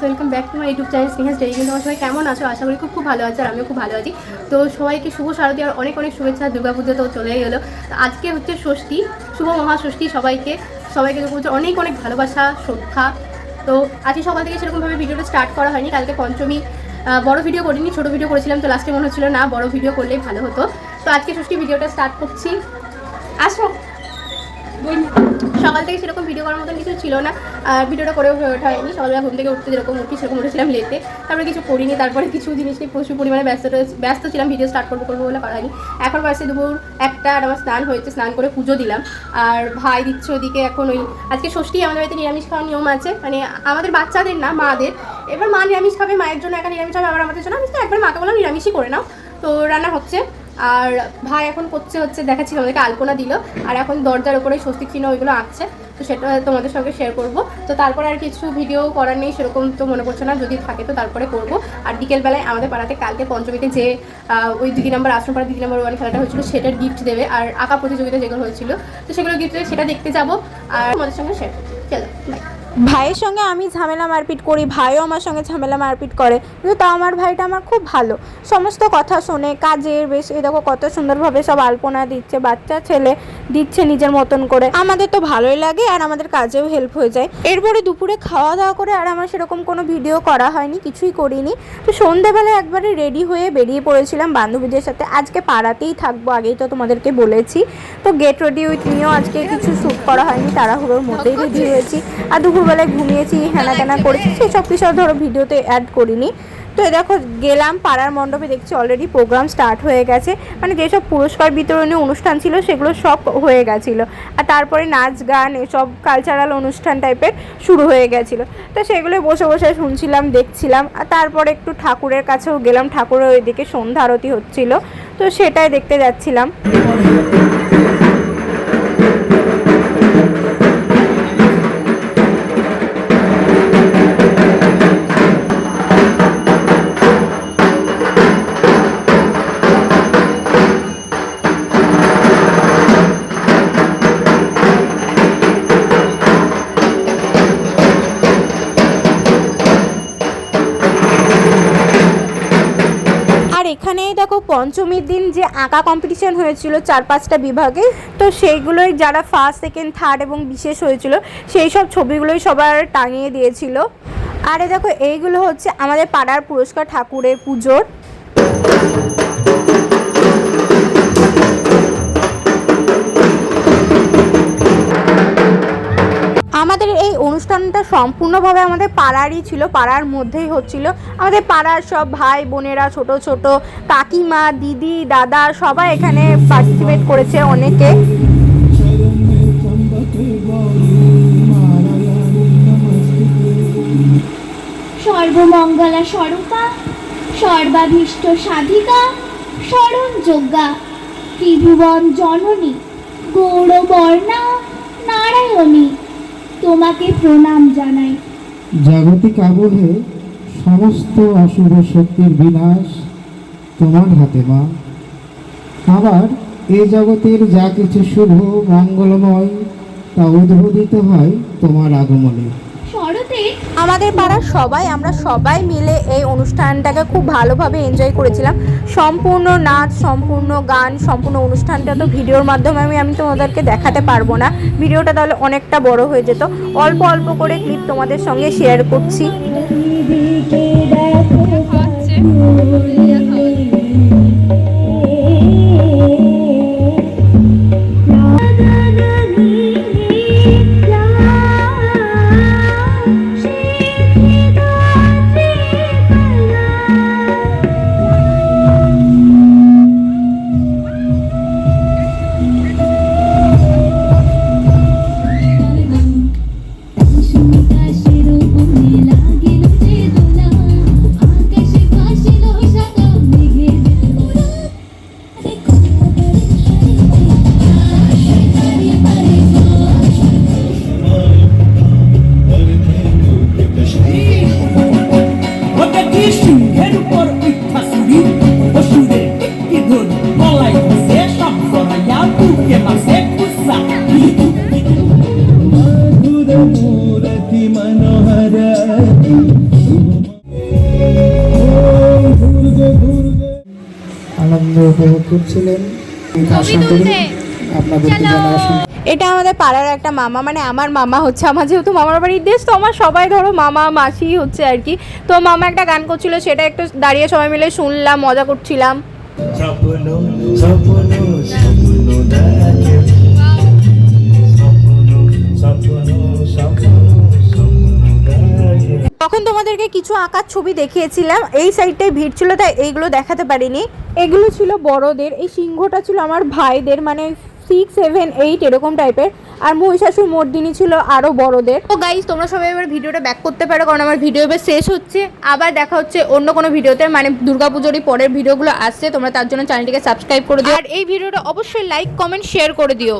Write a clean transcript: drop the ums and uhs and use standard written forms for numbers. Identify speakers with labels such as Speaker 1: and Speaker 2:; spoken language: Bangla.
Speaker 1: Welcome back to my YouTube channel Sneha's Daily. তোমার সবাই কেমন আছো? আশা করি খুব ভালো আছে, আর আমিও খুব ভালো আছি। তো সবাইকে শুভ শারদীয় আর অনেক অনেক শুভেচ্ছা। দুর্গাপুজো তো চলেই গেলো, আজকে হচ্ছে ষষ্ঠী, শুভ মহাষষ্ঠী। সবাইকে দুর্গাপুজোর অনেক অনেক ভালোবাসা, শ্রদ্ধা। তো আজকে সকাল থেকে সেরকমভাবে ভিডিওটা স্টার্ট করা হয়নি। কালকে পঞ্চমী বড় ভিডিও করিনি, ছোটো ভিডিও করেছিলাম। তো লাস্টে মনে হচ্ছিলো না বড় ভিডিও করলেই ভালো হতো। তো আজকে ষষ্ঠী ভিডিওটা স্টার্ট করছি। আসো। সকাল থেকে সেরকম ভিডিও করার মতন কিছু ছিল না, আর ভিডিওটা করেও হয়ে ওঠা হয়নি। সকালবেলা ঘুম থেকে উঠতে যেরকম উঠি সেরকম উঠেছিলাম লেটে, তারপরে কিছু করিনি। তারপরে কিছু জিনিস নিয়ে প্রচুর পরিমাণে ব্যস্ত ছিলাম, ভিডিও স্টার্ট করবো বলে করা হয়নি। এখন বাসে দুপুর 1টা, আর আমার স্নান হয়েছে, স্নান করে পুজো দিলাম। আর ভাই দিচ্ছে ওদিকে। এখন ওই আজকে ষষ্ঠী, আমাদের বাড়িতে নিরামিষ খাওয়ার নিয়ম আছে, মানে আমাদের বাচ্চাদের না, মাদের। এবার মা নিরামিষ খাবে, মায়ের জন্য একা নিরামিষ হবে, আবার আমাদের জন্য। আমি তো একবার মাকে বললাম নিরামিষই করে নাও। তো রান্না হচ্ছে, আর ভাই এখন হচ্ছে দেখাচ্ছি তোমাদেরকে, আলপনা দিল। আর এখন দরজার ওপরে স্বস্তিক চিহ্ন ওইগুলো আঁকছে, তো সেটা তোমাদের সঙ্গে শেয়ার করব। তো তারপরে আর কিছু ভিডিও করার নেই সেরকম, তো মনে পড়ছে না, যদি থাকে তো তারপরে করব। আর বিকেলবেলায় আমাদের পাড়াতে কালকে পঞ্চমীতে যে ওই দিদি নাম্বার আশ্রমপাড়া দিদি নাম্বার 1 খেলাটা হয়েছিল, সেটার গিফট দেবে। আর আঁকা প্রতিযোগিতা যেগুলো হয়েছিল, তো সেগুলো গিফট দেবে, সেটা দেখতে যাব আর তোমাদের সঙ্গে শেয়ার করবো। চলো বাই।
Speaker 2: ভাইয়ের সঙ্গে আমি ঝামেলা মারপিট করি, ভাইও আমার সঙ্গে ঝামেলা মারপিট করে, কিন্তু তাও আমার ভাইটা আমার খুব ভালো, সমস্ত কথা শোনে। কাজের বেশ এই দেখো কত সুন্দরভাবে সব আলপনা দিচ্ছে, বাচ্চা ছেলে দিচ্ছে নিজের মতন করে। আমাদের তো ভালোই লাগে, আর আমাদের কাজেও হেল্প হয়ে যায়। এরপরে দুপুরে খাওয়া দাওয়া করে আর আমার সেরকম কোনো ভিডিও করা হয়নি, কিছুই করিনি। তো সন্ধ্যেবেলায় একবারে রেডি হয়ে বেরিয়ে পড়েছিলাম বান্ধবীদের সাথে। আজকে পাড়াতেই থাকবো, আগেই তো তোমাদেরকে বলেছি। তো গেট রেডি উইথ মিও আজকে কিছু শ্যুট করা হয়নি, তাড়াহুড়োর মধ্যেই রেডি হয়েছি। আর দুপুরবেলায় ঘুমিয়েছি, হেনা তেনা করেছি, সেসব কিছু ধরো ভিডিওতে অ্যাড করিনি। তো দেখো গেলাম পাড়ার মণ্ডপে, দেখছি অলরেডি প্রোগ্রাম স্টার্ট হয়ে গেছে। মানে যেসব পুরস্কার বিতরণী অনুষ্ঠান ছিল সেগুলো সব হয়ে গেছিলো, আর তারপরে নাচ গান এসব কালচারাল অনুষ্ঠান টাইপের শুরু হয়ে গেছিলো। তো সেগুলো বসে বসে শুনছিলাম, দেখছিলাম। আর তারপরে একটু ঠাকুরের কাছেও গেলাম, ঠাকুরের ওইদিকে সন্ধ্যা আরতি হচ্ছিলো, তো সেটাই দেখতে যাচ্ছিলাম। এখানেই দেখো পঞ্চমীর দিন যে আঁকা কম্পিটিশন হয়েছিল 4-5টা বিভাগে, তো সেইগুলোই যারা ফার্স্ট, সেকেন্ড, থার্ড এবং বিশেষ হয়েছিল সেই সব ছবিগুলোই সবার টাঙিয়ে দিয়েছিল। আর দেখো এইগুলো হচ্ছে আমাদের পাড়ার পুরস্কার ঠাকুরের পুজোর। আমাদের এই অনুষ্ঠানটা সম্পূর্ণভাবে আমাদের পাড়ারই ছিল, পাড়ার মধ্যেই হচ্ছিল। আমাদের পাড়ার সব ভাই বোনেরা, ছোট ছোট কাকিমা, দিদি, দাদা সবাই এখানে পার্টিসিপেট করেছে অনেকে।
Speaker 3: সর্বমঙ্গলা স্বরূপা, সর্বাভীষ্ট সাধিকা, শরণ যোগ্যা, ত্রিভুবন জননী, গৌরবর্ণা নারায়ণী, তোমাকে প্রণাম জানাই।
Speaker 4: জাগতিক আবহে সমস্ত অশুভ শক্তির বিনাশ তোমার হাতে মা। আবার এই জগতের যা কিছু শুভ মঙ্গলময় তা উদ্বোধিত হয় তোমার আগমনে।
Speaker 2: আমাদের পাড়ার সবাই, আমরা সবাই মিলে এই অনুষ্ঠানটাকে খুব ভালোভাবে এনজয় করেছিলাম। সম্পূর্ণ নাচ, সম্পূর্ণ গান, সম্পূর্ণ অনুষ্ঠানটা তো ভিডিওর মাধ্যমে আমি তোমাদেরকে দেখাতে পারবো না, ভিডিওটা তাহলে অনেকটা বড় হয়ে যেত। অল্প অল্প করে ক্লিপ তোমাদের সঙ্গে শেয়ার করছি।
Speaker 3: আকাশে ভাসিল সাগর
Speaker 4: আনন্দ উপভোগ করছিলেন। আশা করি আপনাদের
Speaker 2: এটা আমাদের পাড়ার একটা মামা, মানে আমার মামা হচ্ছে, আমার যেহেতু মামার বাড়ির দেশ তো আমার সবাই ধরো মামা মাসি হচ্ছে আর কি। তো মামা একটা গান করছিল, সেটা একটু দাঁড়িয়ে সবাই মিলে শুনলাম, মজা করছিলাম। তখন তোমাদেরকে কিছু আঁকার ছবি দেখিয়েছিলাম, এই সাইডটায় ভিড় ছিল তাই এইগুলো দেখাতে পারিনি। এগুলো ছিল বড়দের, এই সিংহটা ছিল আমার ভাইদের, মানে 6, 7, 8 এরকম টাইপের, আর মহিষাসুর মর্দিনী ছিল আরও বড়দের। তো গাইজ তোমরা সবাই এবার ভিডিওটা ব্যাক করতে পারো, কারণ আমার ভিডিও এবার শেষ হচ্ছে। আবার দেখা হচ্ছে অন্য কোনো ভিডিওতে, মানে দুর্গাপুজোরই পরের ভিডিওগুলো আসছে, তোমরা তার জন্য চ্যানেলটিকে সাবস্ক্রাইব করে দিও, আর এই ভিডিওটা অবশ্যই লাইক কমেন্ট শেয়ার করে দিও।